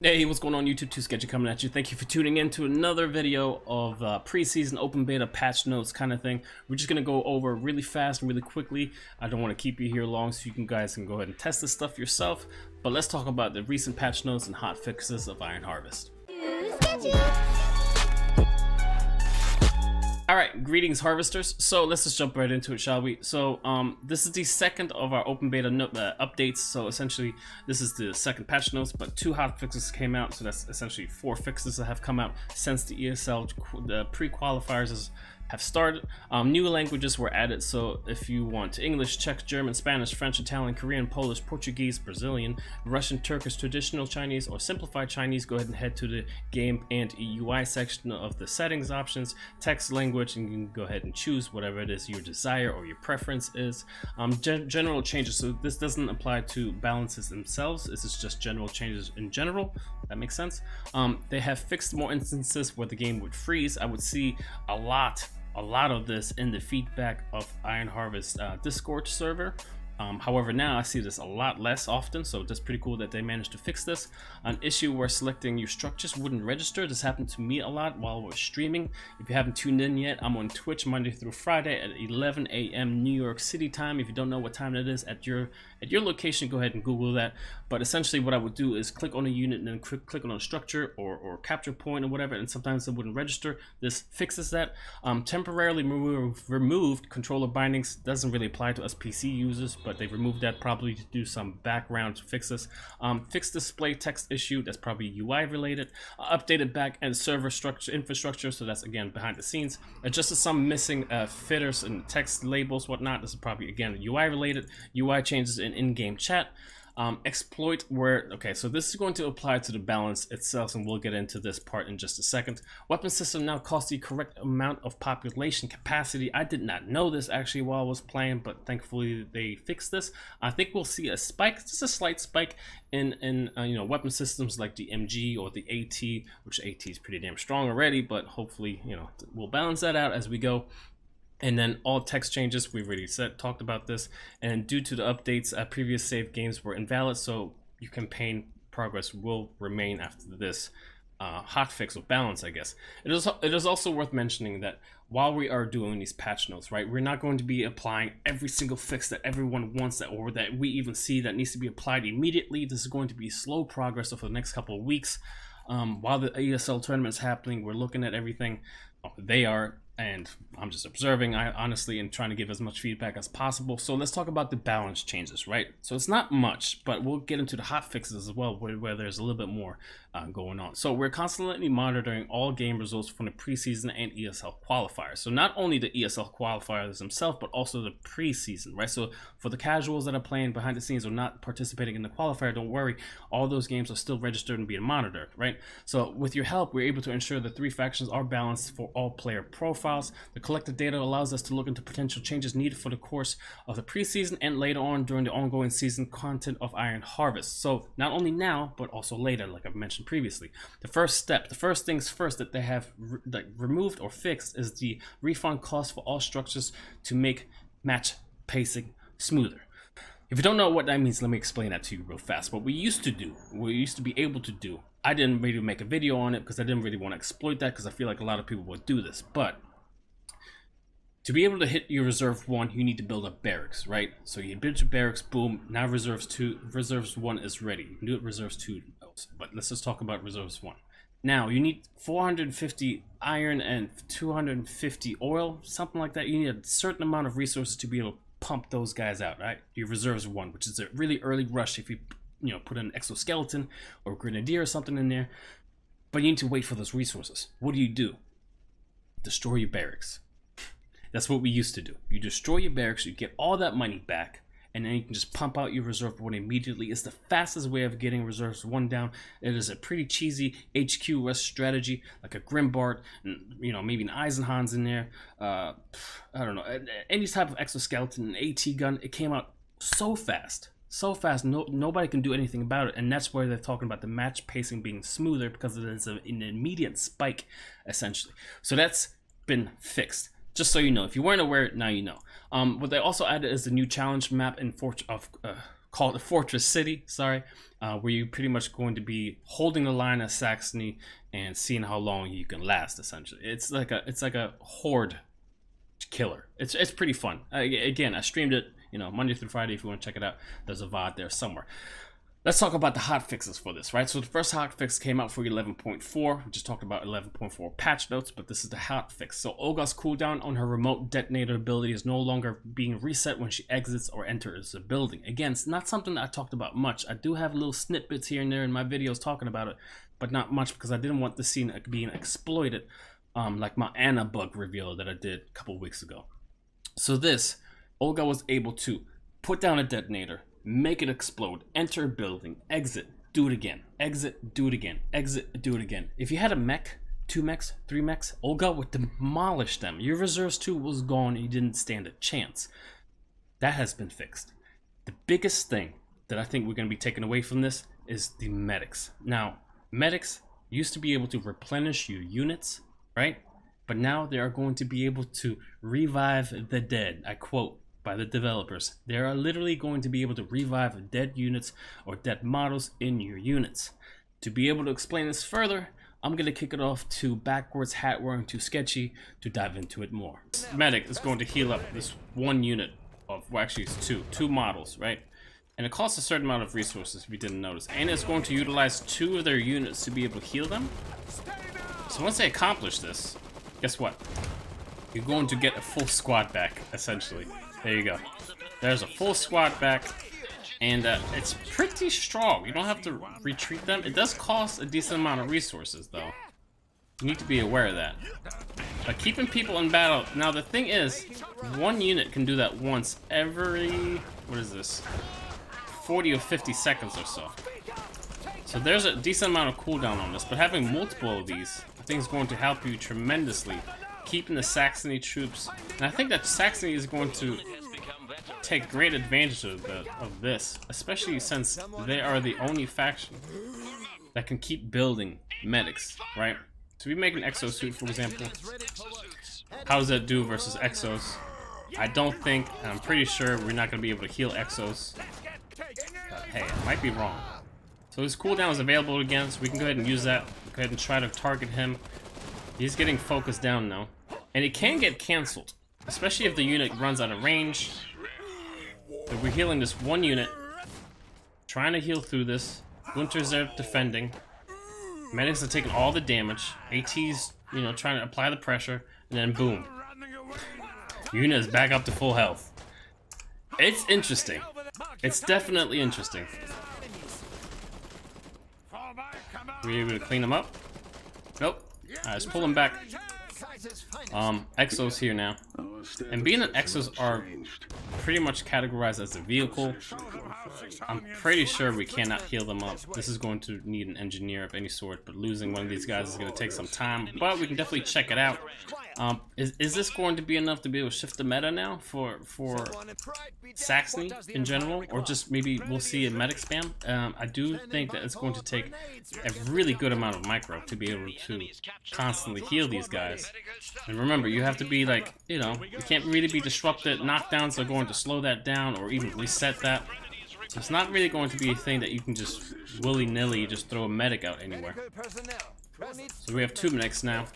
Hey, what's going on YouTube? 2 Sketchy coming at you. Thank you for tuning in to another video of preseason open beta patch notes kind of thing. We're just going to go over really fast and really quickly. I don't want to keep you here long so guys can go ahead and test this stuff yourself. But let's talk about the recent patch notes and hot fixes of Iron Harvest. Alright, greetings harvesters. So let's just jump right into it, shall we? So this is the second of our open beta updates. So essentially this is the second patch notes, but 2 hot fixes came out, so that's essentially 4 fixes that have come out since the ESL the pre-qualifiers have started. New languages were added, so if you want English, Czech, German, Spanish, French, Italian, Korean, Polish, Portuguese, Brazilian, Russian, Turkish, traditional Chinese, or simplified Chinese, go ahead and head to the game and UI section of the settings options, text language, and you can go ahead and choose whatever it is your desire or your preference is. General changes, so this doesn't apply to balances themselves, this is just general changes in general. That makes sense. They have fixed more instances where the game would freeze. I would see a lot of this in the feedback of Iron Harvest Discord server. However, now I see this a lot less often, so that's pretty cool that they managed to fix this. An issue where selecting your structures wouldn't register. This happened to me a lot while we're streaming. If you haven't tuned in yet, I'm on Twitch Monday through Friday at 11 a.m. New York City time. If you don't know what time it is at your location, go ahead and Google that. But essentially what I would do is click on a unit and then click on a structure or capture point or whatever, and sometimes it wouldn't register. This fixes that. Temporarily removed controller bindings. Doesn't really apply to us PC users, but they removed that probably to do some background fixes. Fixed display text issue, that's probably UI related. Updated back end server infrastructure, so that's again behind the scenes. Adjusted some missing fitters and text labels, whatnot. This is probably again UI related. UI changes in-game chat. Exploit where, okay, so this is going to apply to the balance itself, and we'll get into this part in just a second. Weapon system now costs the correct amount of population capacity. I did not know this actually while I was playing, but thankfully they fixed this. I think we'll see a spike, just a slight spike in you know, weapon systems like the MG or the AT, which AT is pretty damn strong already, but hopefully, you know, we'll balance that out as we go. And then all text changes, we've already talked about this, and due to the updates, previous save games were invalid, so your campaign progress will remain after this hotfix of balance, I guess. It is also worth mentioning that while we are doing these patch notes, right, we're not going to be applying every single fix that everyone wants, that or that we even see that needs to be applied immediately. This is going to be slow progress over the next couple of weeks. While the ESL tournament is happening, we're looking at everything. They are, and I'm just observing, honestly, and trying to give as much feedback as possible. So let's talk about the balance changes, right? So it's not much, but we'll get into the hot fixes as well, where there's a little bit more going on. So we're constantly monitoring all game results from the preseason and ESL qualifiers. So not only the ESL qualifiers themselves, but also the preseason, right? So for the casuals that are playing behind the scenes or not participating in the qualifier, don't worry, all those games are still registered and being monitored, right? So with your help, we're able to ensure the 3 factions are balanced for all player profiles. The collected data allows us to look into potential changes needed for the course of the preseason and later on during the ongoing season content of Iron Harvest. So not only now, but also later, like I've mentioned previously. The first things first that they have removed or fixed is the refund cost for all structures to make match pacing smoother. If you don't know what that means, let me explain that to you real fast. What we used to be able to do, I didn't really make a video on it because I didn't really want to exploit that, because I feel like a lot of people would do this, but to be able to hit your reserve 1, you need to build up barracks, right? So you build your barracks, boom, now reserves 1 is ready. You can do it reserves 2, but let's just talk about reserves 1. Now you need 450 iron and 250 oil, something like that. You need a certain amount of resources to be able to pump those guys out, right? Your reserves 1, which is a really early rush if you put an exoskeleton or grenadier or something in there, but you need to wait for those resources. What do? Destroy your barracks. That's what we used to do. You destroy your barracks, you get all that money back, and then you can just pump out your reserve 1 immediately. It's the fastest way of getting reserves 1 down. It is a pretty cheesy HQ rest strategy, like a Grimbart, and maybe an Eisenhans in there. I don't know, any type of exoskeleton, an AT gun. It came out so fast. Nobody can do anything about it, and that's where they're talking about the match pacing being smoother, because it is an immediate spike, essentially. So that's been fixed. Just so you know, if you weren't aware, now you know. What they also added is the new challenge map in called the Fortress City, sorry, where you're pretty much going to be holding the line as Saxony and seeing how long you can last. Essentially, it's like a horde killer. It's pretty fun. Again, I streamed it, you know, Monday through Friday. If you want to check it out, there's a VOD there somewhere. Let's talk about the hotfixes for this, right? So the first hotfix came out for 11.4. We just talked about 11.4 patch notes, but this is the hotfix. So Olga's cooldown on her remote detonator ability is no longer being reset when she exits or enters a building. Again, it's not something that I talked about much. I do have little snippets here and there in my videos talking about it, but not much because I didn't want the scene being exploited, like my Anna bug reveal that I did a couple weeks ago. So this, Olga was able to put down a detonator, make it explode, enter a building, exit, do it again, exit, do it again, exit, do it again. If you had a mech, 2 mechs, 3 mechs, Olga would demolish them. Your reserves 2 was gone and you didn't stand a chance. That has been fixed. The biggest thing that I think we're going to be taking away from this is the medics. Now, medics used to be able to replenish your units, right? But now they are going to be able to revive the dead. I quote by the developers. They are literally going to be able to revive dead units or dead models in your units. To be able to explain this further, I'm going to kick it off to Backwards Hat Wearing to Sketchy to dive into it more. This medic is going to heal up this one unit of, well, actually it's two models, right? And it costs a certain amount of resources if you didn't notice. And it's going to utilize 2 of their units to be able to heal them. So once they accomplish this, guess what? You're going to get a full squad back, essentially. There you go. There's a full squad back, and it's pretty strong. You don't have to retreat them. It does cost a decent amount of resources, though. You need to be aware of that. But keeping people in battle. Now, the thing is, one unit can do that once every, what is this? 40 or 50 seconds or so. So there's a decent amount of cooldown on this, but having multiple of these, I think is going to help you tremendously. Keeping the Saxony troops, and I think that Saxony is going to take great advantage of this, especially since they are the only faction that can keep building medics, right? So we make an exosuit, for example. How does that do versus exos? I don't think, and I'm pretty sure we're not going to be able to heal exos. Hey, I might be wrong. So his cooldown is available again, so we can go ahead and use that. Go ahead and try to target him. He's getting focused down now. And it can get cancelled, especially if the unit runs out of range. So we're healing this one unit, trying to heal through this. Winter's there defending. Medics are taking all the damage. AT's, you know, trying to apply the pressure, and then boom. Unit is back up to full health. It's interesting. It's definitely interesting. Were you able to clean them up? Nope. Alright, let's pull them back. Exos here now. And being that exos are pretty much categorized as a vehicle, I'm pretty sure we cannot heal them up. This is going to need an engineer of any sort, but losing one of these guys is going to take some time. But we can definitely check it out. Is this going to be enough to be able to shift the meta now for Saxony in general? Or just maybe we'll see a medic spam? I do think that it's going to take a really good amount of micro to be able to constantly heal these guys. And remember, you have to be like, you know, you can't really be disrupted. Knockdowns are going to slow that down or even reset that. So it's not really going to be a thing that you can just willy-nilly just throw a medic out anywhere. So we have 2 medics now.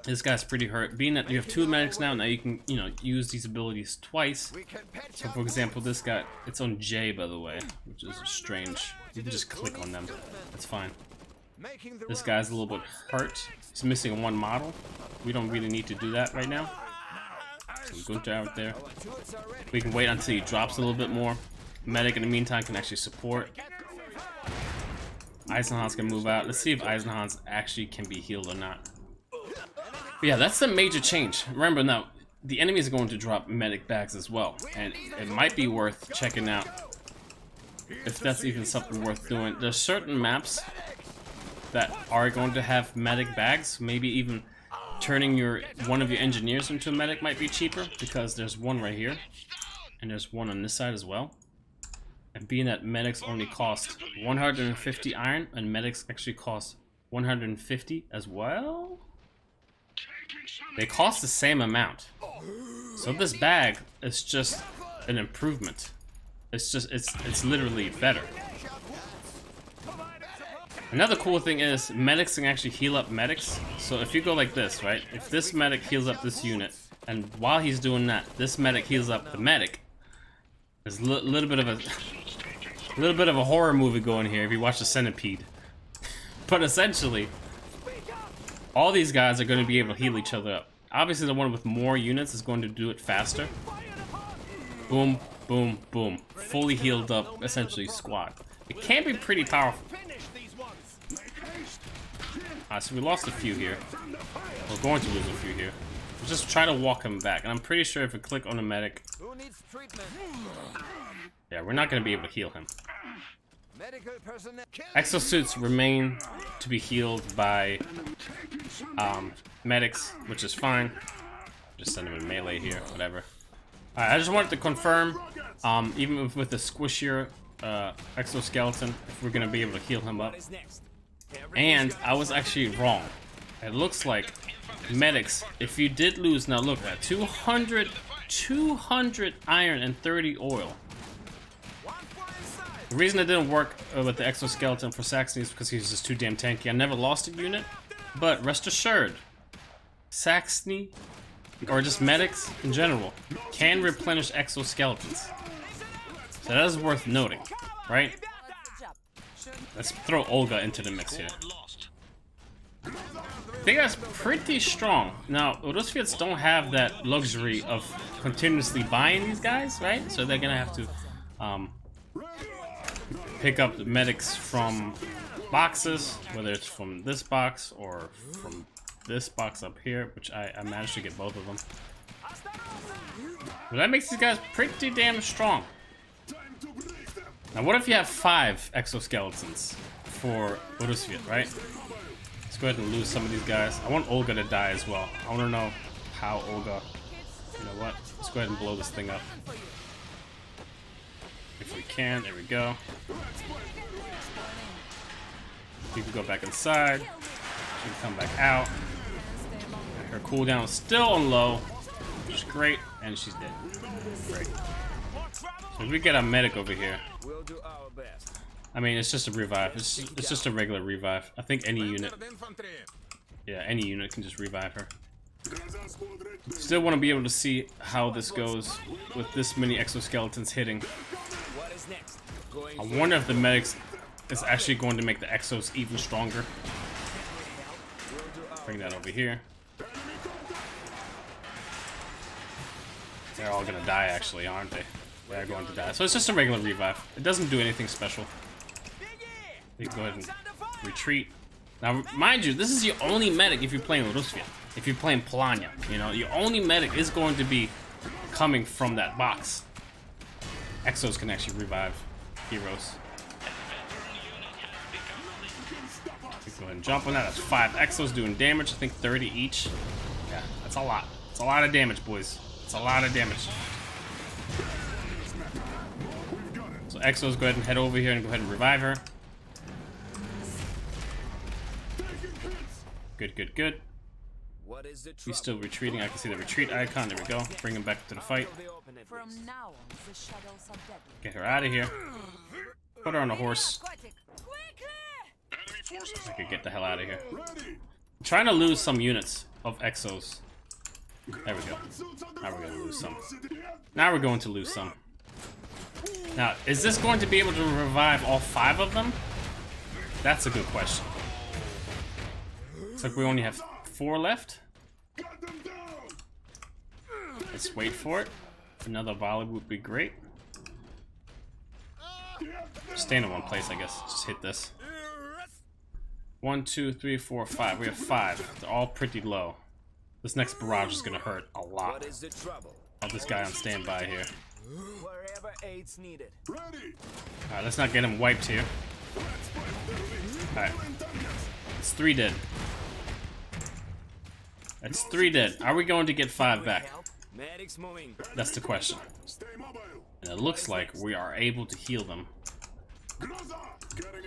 This guy's pretty hurt. Being that you have 2 medics now you can, you know, use these abilities twice. So for example, this guy, it's on J, by the way, which is strange. You can just click on them. That's fine. This guy's a little bit hurt. He's missing 1 model. We don't really need to do that right now. So Gunter out there. We can wait until he drops a little bit more. Medic in the meantime can actually support. Eisenhans can move out. Let's see if Eisenhans actually can be healed or not. But yeah, that's the major change. Remember now, the enemy is going to drop medic bags as well, and it might be worth checking out if that's even something worth doing. There's certain maps that are going to have medic bags. Maybe even turning one of your engineers into a medic might be cheaper, because there's one right here, and there's one on this side as well. And being that medics only cost 150 iron, and medics actually cost 150 as well, they cost the same amount. So this bag is just an improvement. It's just, it's literally better. Another cool thing is medics can actually heal up medics. So if you go like this, right? If this medic heals up this unit, and while he's doing that, this medic heals up the medic. There's a little bit of a horror movie going here if you watch the Centipede. But essentially, all these guys are going to be able to heal each other up. Obviously, the one with more units is going to do it faster. Boom, boom, boom. Fully healed up, essentially, squad. It can be pretty powerful. So we lost a few here. We're going to lose a few here. We'll just try to walk him back. And I'm pretty sure if we click on the medic... Yeah, we're not going to be able to heal him. Exosuits remain to be healed by medics, which is fine. Just send him in melee here, whatever. Alright, I just wanted to confirm, even with the squishier exoskeleton, if we're going to be able to heal him up. And I was actually wrong. It looks like medics, if you did lose, now look at 200 iron and 30 oil. The reason it didn't work with the exoskeleton for Saxony is because he was just too damn tanky. I never lost a unit, but rest assured, Saxony, or just medics in general, can replenish exoskeletons. So that is worth noting, right? Let's throw Olga into the mix here. I think that's pretty strong. Now, Urusviets don't have that luxury of continuously buying these guys, right? So they're gonna have to pick up the medics from boxes, whether it's from this box or from this box up here, which I managed to get both of them. But that makes these guys pretty damn strong. Now, what if you have 5 exoskeletons for Urusviet, right? Let's go ahead and lose some of these guys. I want Olga to die as well. I want to know how Olga... You know what? Let's go ahead and blow this thing up. If we can, there we go. You can go back inside. She can come back out. And her cooldown is still on low, which is great, and she's dead. Great. So if we get a medic over here, I mean, it's just a revive. It's just a regular revive. I think any unit, yeah, any unit can just revive her. Still want to be able to see how this goes with this many exoskeletons hitting. I wonder if the medics is actually going to make the exos even stronger. Bring that over here. They're all gonna die, actually, aren't they? They're going to die. So it's just a regular revive. It doesn't do anything special. You can go ahead and retreat. Now, mind you, this is your only medic if you're playing Urusviet. If you're playing Polania, you know, your only medic is going to be coming from that box. Exos can actually revive heroes. Go ahead and jump on that. That's 5 exos doing damage. I think 30 each. Yeah, that's a lot. It's a lot of damage, boys. It's a lot of damage. So exos, go ahead and head over here and go ahead and revive her. Good, good, good. He's still retreating. I can see the retreat icon. There we go. Bring him back to the fight. Get her out of here. Put her on a horse. I could get the hell out of here. I'm trying to lose some units of exos. There we go. Now we're going to lose some. Now we're going to lose some. Now, is this going to be able to revive all 5 of them? That's a good question. Looks like we only have 4 left. Let's wait for it. Another volley would be great. Stand in one place, I guess. Just hit this. 1, 2, 3, 4, 5. We have 5. They're all pretty low. This next barrage is gonna hurt a lot. Have this guy on standby here. Alright, let's not get him wiped here. Alright. It's 3 dead. That's 3 dead. Are we going to get 5 back? That's the question. And it looks like we are able to heal them.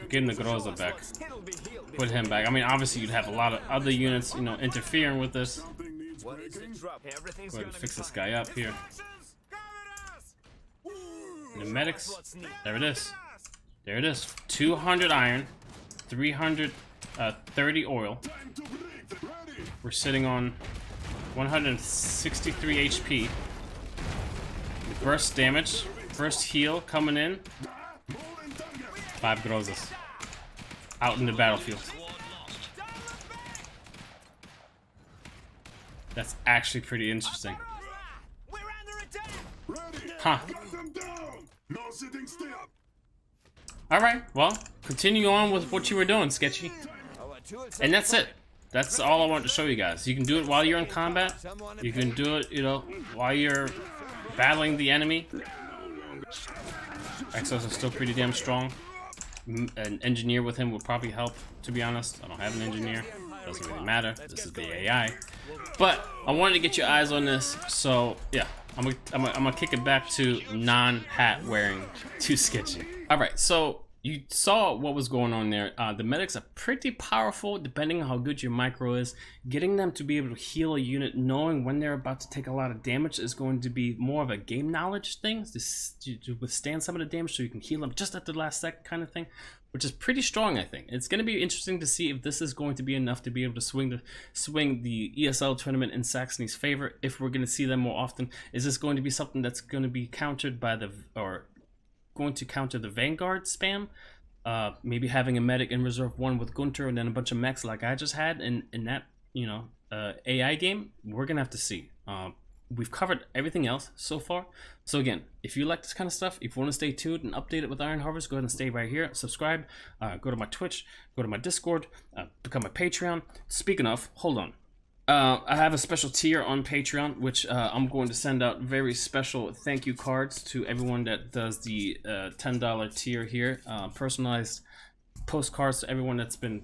Getting the Groza back. Put him back. I mean, obviously you'd have a lot of other units, you know, interfering with this. Go ahead and fix this guy up here. The medics. There it is. There it is. 200 iron, 330 oil. We're sitting on 163 HP. Burst damage. First heal coming in. 5 grozas. Out in the battlefield. That's actually pretty interesting. Huh. Alright, well, continue on with what you were doing, Sketchy. And that's it. That's all I wanted to show you guys. You can do it while you're in combat. You can do it, you know, while you're battling the enemy. Exos are still pretty damn strong. An engineer with him would probably help, to be honest. I don't have an engineer. Doesn't really matter. This is the AI. But I wanted to get your eyes on this, so yeah. I'm gonna kick it back to non-hat wearing Too Sketchy. Alright, so you saw what was going on there. The medics are pretty powerful depending on how good your micro is. Getting them to be able to heal a unit, knowing when they're about to take a lot of damage, is going to be more of a game knowledge thing to withstand some of the damage, so you can heal them just at the last second kind of thing, which is pretty strong, I think. It's going to be interesting to see if this is going to be enough to be able to swing the ESL tournament in Saxony's favor. If we're going to see them more often, is this going to be something that's going to be countered by going to counter the Vanguard spam? Maybe having a medic in reserve 1 with Gunter and then a bunch of mechs like I just had in that, you know, AI game. We're gonna have to see. We've covered everything else so far. So again, if you like this kind of stuff, if you want to stay tuned and updated with Iron Harvest, go ahead and stay right here. Subscribe. Go to my Twitch. Go to my Discord. Become a Patreon. Speaking of, hold on. I have a special tier on Patreon, which I'm going to send out very special thank you cards to everyone that does the $10 tier here. Personalized postcards to everyone that's been,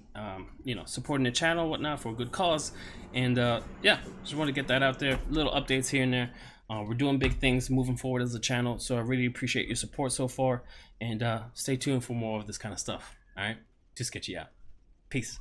you know, supporting the channel and whatnot for a good cause. And yeah, just want to get that out there. Little updates here and there. We're doing big things moving forward as a channel, so I really appreciate your support so far. And stay tuned for more of this kind of stuff. All right, just get you out. Peace.